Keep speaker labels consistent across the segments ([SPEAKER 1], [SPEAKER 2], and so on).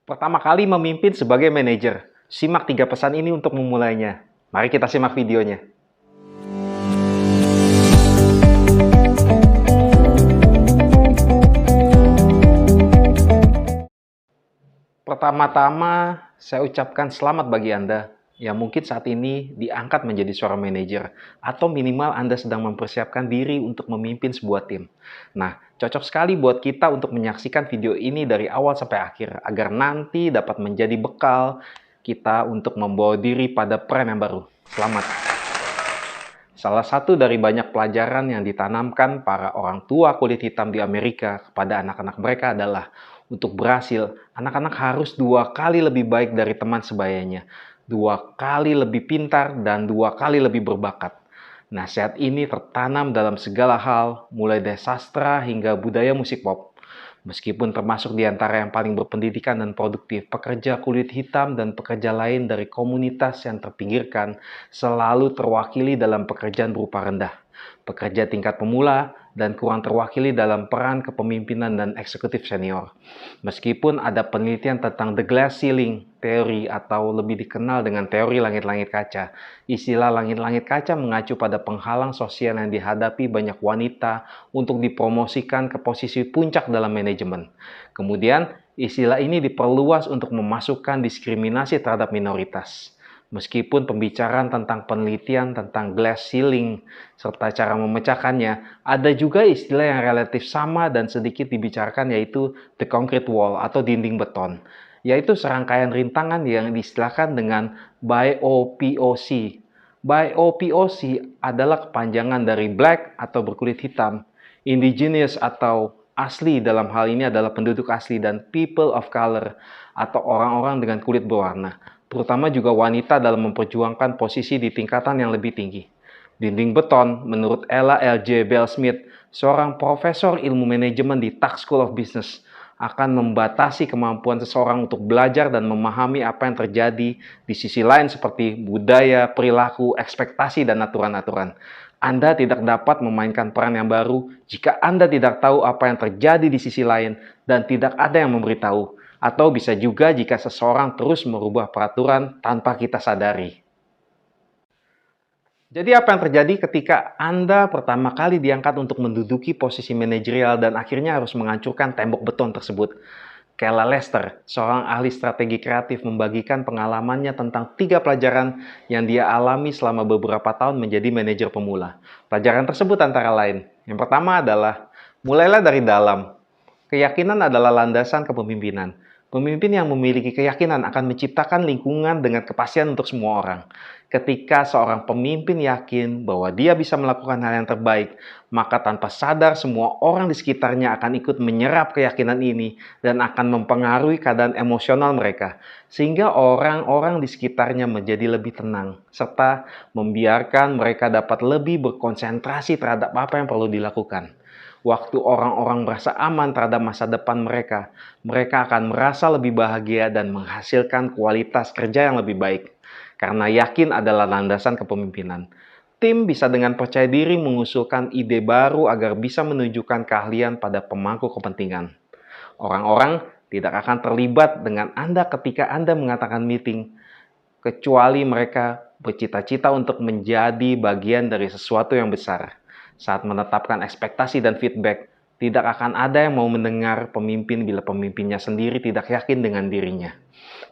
[SPEAKER 1] Pertama kali memimpin sebagai manajer. Simak 3 pesan ini untuk memulainya. Mari kita simak videonya. Pertama-tama, saya ucapkan selamat bagi Anda yang mungkin saat ini diangkat menjadi seorang manajer, atau minimal Anda sedang mempersiapkan diri untuk memimpin sebuah tim. Nah, cocok sekali buat kita untuk menyaksikan video ini dari awal sampai akhir, agar nanti dapat menjadi bekal kita untuk membawa diri pada peran yang baru. Selamat! Salah satu dari banyak pelajaran yang ditanamkan para orang tua kulit hitam di Amerika kepada anak-anak mereka adalah untuk berhasil, anak-anak harus 2 kali lebih baik dari teman sebayanya, 2 kali lebih pintar, dan 2 kali lebih berbakat. Nasihat ini tertanam dalam segala hal, mulai dari sastra hingga budaya musik pop. Meskipun termasuk di antara yang paling berpendidikan dan produktif, pekerja kulit hitam dan pekerja lain dari komunitas yang terpinggirkan selalu terwakili dalam pekerjaan berupa rendah, pekerja tingkat pemula, dan kurang terwakili dalam peran kepemimpinan dan eksekutif senior. Meskipun ada penelitian tentang the glass ceiling teori atau lebih dikenal dengan teori langit-langit kaca, istilah langit-langit kaca mengacu pada penghalang sosial yang dihadapi banyak wanita untuk dipromosikan ke posisi puncak dalam manajemen. Kemudian, istilah ini diperluas untuk memasukkan diskriminasi terhadap minoritas. Meskipun pembicaraan tentang penelitian tentang glass ceiling serta cara memecahkannya, ada juga istilah yang relatif sama dan sedikit dibicarakan, yaitu the concrete wall atau dinding beton, yaitu serangkaian rintangan yang diistilahkan dengan BIPOC. BIPOC adalah kepanjangan dari black atau berkulit hitam, indigenous atau asli, dalam hal ini adalah penduduk asli, dan people of color atau orang-orang dengan kulit berwarna, terutama juga wanita dalam memperjuangkan posisi di tingkatan yang lebih tinggi. Dinding beton, menurut Ella L.J. Bell-Smith, seorang profesor ilmu manajemen di Tuck School of Business, akan membatasi kemampuan seseorang untuk belajar dan memahami apa yang terjadi di sisi lain seperti budaya, perilaku, ekspektasi, dan aturan-aturan. Anda tidak dapat memainkan peran yang baru jika Anda tidak tahu apa yang terjadi di sisi lain dan tidak ada yang memberitahu. Atau bisa juga jika seseorang terus merubah peraturan tanpa kita sadari. Jadi apa yang terjadi ketika Anda pertama kali diangkat untuk menduduki posisi manajerial dan akhirnya harus menghancurkan tembok beton tersebut? Kayla Lester, seorang ahli strategi kreatif, membagikan pengalamannya tentang 3 pelajaran yang dia alami selama beberapa tahun menjadi manajer pemula. Pelajaran tersebut antara lain, yang pertama adalah, mulailah dari dalam. Keyakinan adalah landasan kepemimpinan. Pemimpin yang memiliki keyakinan akan menciptakan lingkungan dengan kepastian untuk semua orang. Ketika seorang pemimpin yakin bahwa dia bisa melakukan hal yang terbaik, maka tanpa sadar semua orang di sekitarnya akan ikut menyerap keyakinan ini dan akan mempengaruhi keadaan emosional mereka, sehingga orang-orang di sekitarnya menjadi lebih tenang, serta membiarkan mereka dapat lebih berkonsentrasi terhadap apa yang perlu dilakukan. Waktu orang-orang merasa aman terhadap masa depan mereka, mereka akan merasa lebih bahagia dan menghasilkan kualitas kerja yang lebih baik. Karena yakin adalah landasan kepemimpinan. Tim bisa dengan percaya diri mengusulkan ide baru agar bisa menunjukkan keahlian pada pemangku kepentingan. Orang-orang tidak akan terlibat dengan Anda ketika Anda mengatakan meeting, kecuali mereka bercita-cita untuk menjadi bagian dari sesuatu yang besar. Saat menetapkan ekspektasi dan feedback, tidak akan ada yang mau mendengar pemimpin bila pemimpinnya sendiri tidak yakin dengan dirinya.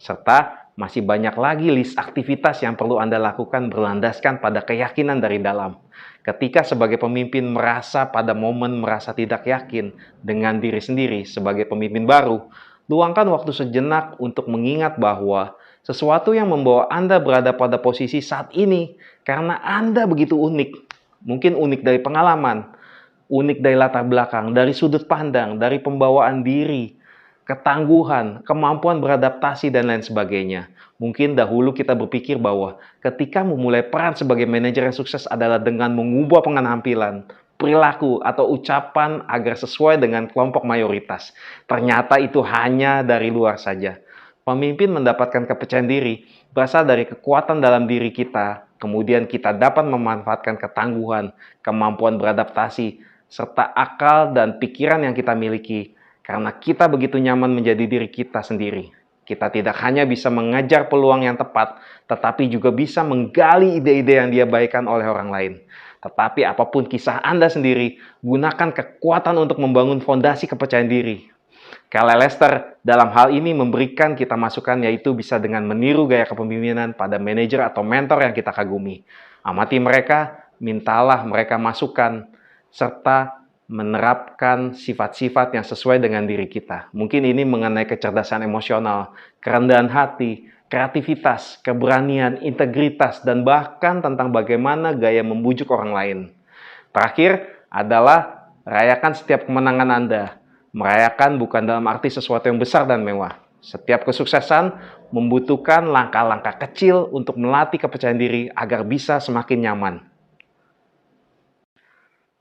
[SPEAKER 1] Serta masih banyak lagi list aktivitas yang perlu Anda lakukan berlandaskan pada keyakinan dari dalam. Ketika sebagai pemimpin merasa pada momen merasa tidak yakin dengan diri sendiri sebagai pemimpin baru, luangkan waktu sejenak untuk mengingat bahwa sesuatu yang membawa Anda berada pada posisi saat ini karena Anda begitu unik. Mungkin unik dari pengalaman, unik dari latar belakang, dari sudut pandang, dari pembawaan diri, ketangguhan, kemampuan beradaptasi, dan lain sebagainya. Mungkin dahulu kita berpikir bahwa ketika memulai peran sebagai manajer yang sukses adalah dengan mengubah penampilan, perilaku, atau ucapan agar sesuai dengan kelompok mayoritas. Ternyata itu hanya dari luar saja. Pemimpin mendapatkan kepercayaan diri berasal dari kekuatan dalam diri kita. Kemudian kita dapat memanfaatkan ketangguhan, kemampuan beradaptasi, serta akal dan pikiran yang kita miliki. Karena kita begitu nyaman menjadi diri kita sendiri. Kita tidak hanya bisa mengejar peluang yang tepat, tetapi juga bisa menggali ide-ide yang diabaikan oleh orang lain. Tetapi apapun kisah Anda sendiri, gunakan kekuatan untuk membangun fondasi kepercayaan diri. Kyle Lester dalam hal ini memberikan kita masukan, yaitu bisa dengan meniru gaya kepemimpinan pada manajer atau mentor yang kita kagumi. Amati mereka, mintalah mereka masukan, serta menerapkan sifat-sifat yang sesuai dengan diri kita. Mungkin ini mengenai kecerdasan emosional, kerendahan hati, kreativitas, keberanian, integritas, dan bahkan tentang bagaimana gaya membujuk orang lain. Terakhir adalah rayakan setiap kemenangan Anda. Merayakan bukan dalam arti sesuatu yang besar dan mewah. Setiap kesuksesan membutuhkan langkah-langkah kecil untuk melatih kepercayaan diri agar bisa semakin nyaman.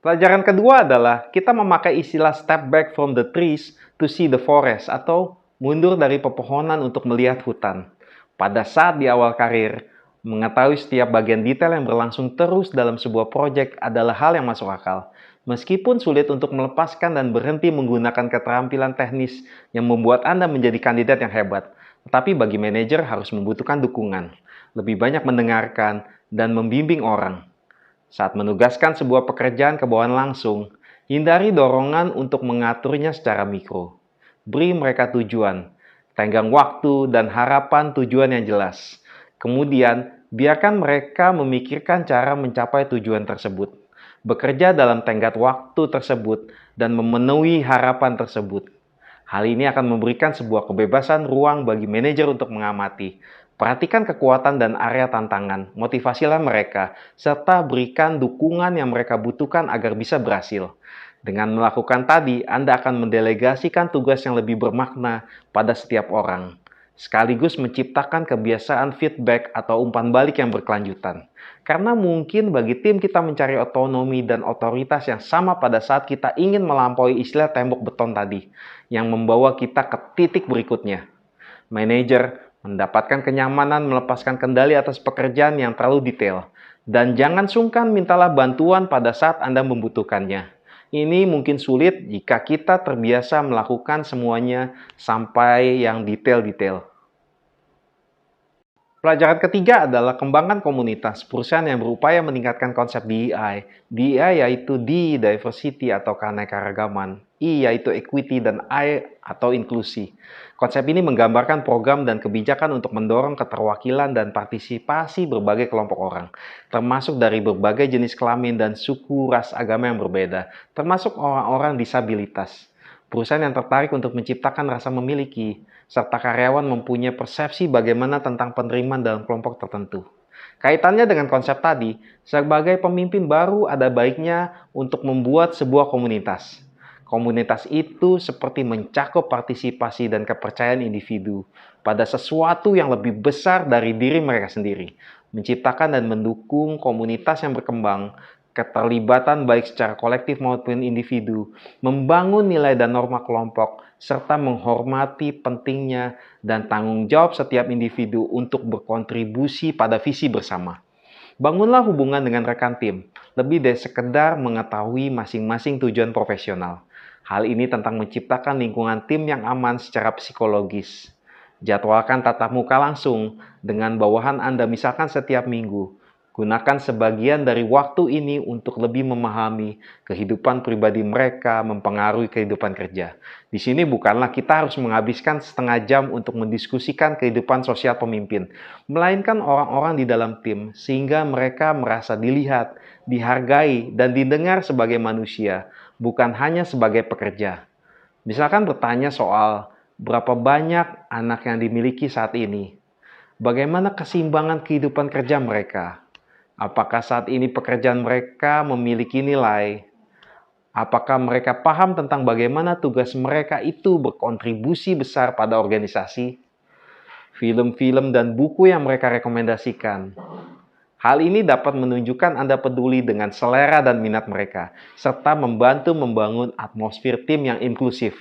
[SPEAKER 1] Pelajaran kedua adalah kita memakai istilah step back from the trees to see the forest, atau mundur dari pepohonan untuk melihat hutan. Pada saat di awal karir, mengetahui setiap bagian detail yang berlangsung terus dalam sebuah proyek adalah hal yang masuk akal. Meskipun sulit untuk melepaskan dan berhenti menggunakan keterampilan teknis yang membuat Anda menjadi kandidat yang hebat, tetapi bagi manajer harus membutuhkan dukungan, lebih banyak mendengarkan, dan membimbing orang. Saat menugaskan sebuah pekerjaan ke bawahan langsung, hindari dorongan untuk mengaturnya secara mikro. Beri mereka tujuan, tenggang waktu, dan harapan tujuan yang jelas. Kemudian, biarkan mereka memikirkan cara mencapai tujuan tersebut. Bekerja dalam tenggat waktu tersebut dan memenuhi harapan tersebut. Hal ini akan memberikan sebuah kebebasan ruang bagi manajer untuk mengamati. Perhatikan kekuatan dan area tantangan, motivasilah mereka, serta berikan dukungan yang mereka butuhkan agar bisa berhasil. Dengan melakukan tadi, Anda akan mendelegasikan tugas yang lebih bermakna pada setiap orang, sekaligus menciptakan kebiasaan feedback atau umpan balik yang berkelanjutan. Karena mungkin bagi tim kita mencari otonomi dan otoritas yang sama pada saat kita ingin melampaui istilah tembok beton tadi, yang membawa kita ke titik berikutnya. Manajer mendapatkan kenyamanan melepaskan kendali atas pekerjaan yang terlalu detail. Dan jangan sungkan mintalah bantuan pada saat Anda membutuhkannya. Ini mungkin sulit jika kita terbiasa melakukan semuanya sampai yang detail-detail. Pelajaran ketiga adalah kembangkan komunitas perusahaan yang berupaya meningkatkan konsep DEI. DEI yaitu D, diversity atau keanekaragaman, I yaitu equity, dan I atau inklusi. Konsep ini menggambarkan program dan kebijakan untuk mendorong keterwakilan dan partisipasi berbagai kelompok orang, termasuk dari berbagai jenis kelamin dan suku, ras, agama yang berbeda, termasuk orang-orang disabilitas. Perusahaan yang tertarik untuk menciptakan rasa memiliki, serta karyawan mempunyai persepsi bagaimana tentang penerimaan dalam kelompok tertentu. Kaitannya dengan konsep tadi, sebagai pemimpin baru ada baiknya untuk membuat sebuah komunitas. Komunitas itu seperti mencakup partisipasi dan kepercayaan individu pada sesuatu yang lebih besar dari diri mereka sendiri, menciptakan dan mendukung komunitas yang berkembang, keterlibatan baik secara kolektif maupun individu, membangun nilai dan norma kelompok, serta menghormati pentingnya dan tanggung jawab setiap individu untuk berkontribusi pada visi bersama. Bangunlah hubungan dengan rekan tim, lebih dari sekedar mengetahui masing-masing tujuan profesional. Hal ini tentang menciptakan lingkungan tim yang aman secara psikologis. Jadwalkan tatap muka langsung dengan bawahan Anda misalkan setiap minggu. Gunakan sebagian dari waktu ini untuk lebih memahami kehidupan pribadi mereka mempengaruhi kehidupan kerja. Di sini bukanlah kita harus menghabiskan setengah jam untuk mendiskusikan kehidupan sosial pemimpin, melainkan orang-orang di dalam tim sehingga mereka merasa dilihat, dihargai, dan didengar sebagai manusia, bukan hanya sebagai pekerja. Misalkan bertanya soal berapa banyak anak yang dimiliki saat ini, bagaimana keseimbangan kehidupan kerja mereka, apakah saat ini pekerjaan mereka memiliki nilai? Apakah mereka paham tentang bagaimana tugas mereka itu berkontribusi besar pada organisasi? Film-film dan buku yang mereka rekomendasikan. Hal ini dapat menunjukkan Anda peduli dengan selera dan minat mereka, serta membantu membangun atmosfer tim yang inklusif.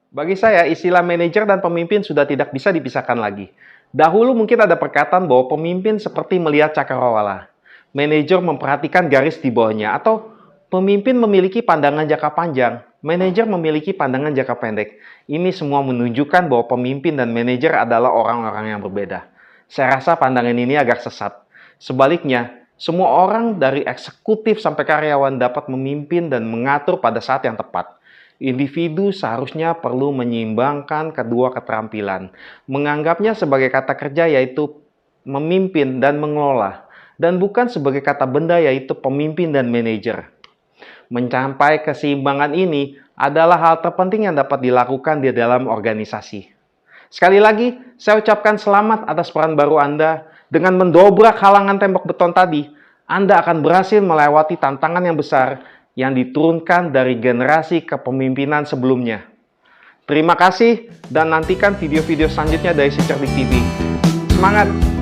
[SPEAKER 1] Bagi saya, istilah manajer dan pemimpin sudah tidak bisa dipisahkan lagi. Dahulu mungkin ada perkataan bahwa pemimpin seperti melihat cakrawala. Manajer memperhatikan garis di bawahnya, atau pemimpin memiliki pandangan jangka panjang. Manajer memiliki pandangan jangka pendek. Ini semua menunjukkan bahwa pemimpin dan manajer adalah orang-orang yang berbeda. Saya rasa pandangan ini agak sesat. Sebaliknya, semua orang dari eksekutif sampai karyawan dapat memimpin dan mengatur pada saat yang tepat. Individu seharusnya perlu menyeimbangkan kedua keterampilan, menganggapnya sebagai kata kerja yaitu memimpin dan mengelola, dan bukan sebagai kata benda yaitu pemimpin dan manajer. Mencapai keseimbangan ini adalah hal terpenting yang dapat dilakukan di dalam organisasi. Sekali lagi, saya ucapkan selamat atas peran baru Anda. Dengan mendobrak halangan tembok beton tadi, Anda akan berhasil melewati tantangan yang besar yang diturunkan dari generasi kepemimpinan sebelumnya. Terima kasih dan nantikan video-video selanjutnya dari Si Cerdik TV. Semangat!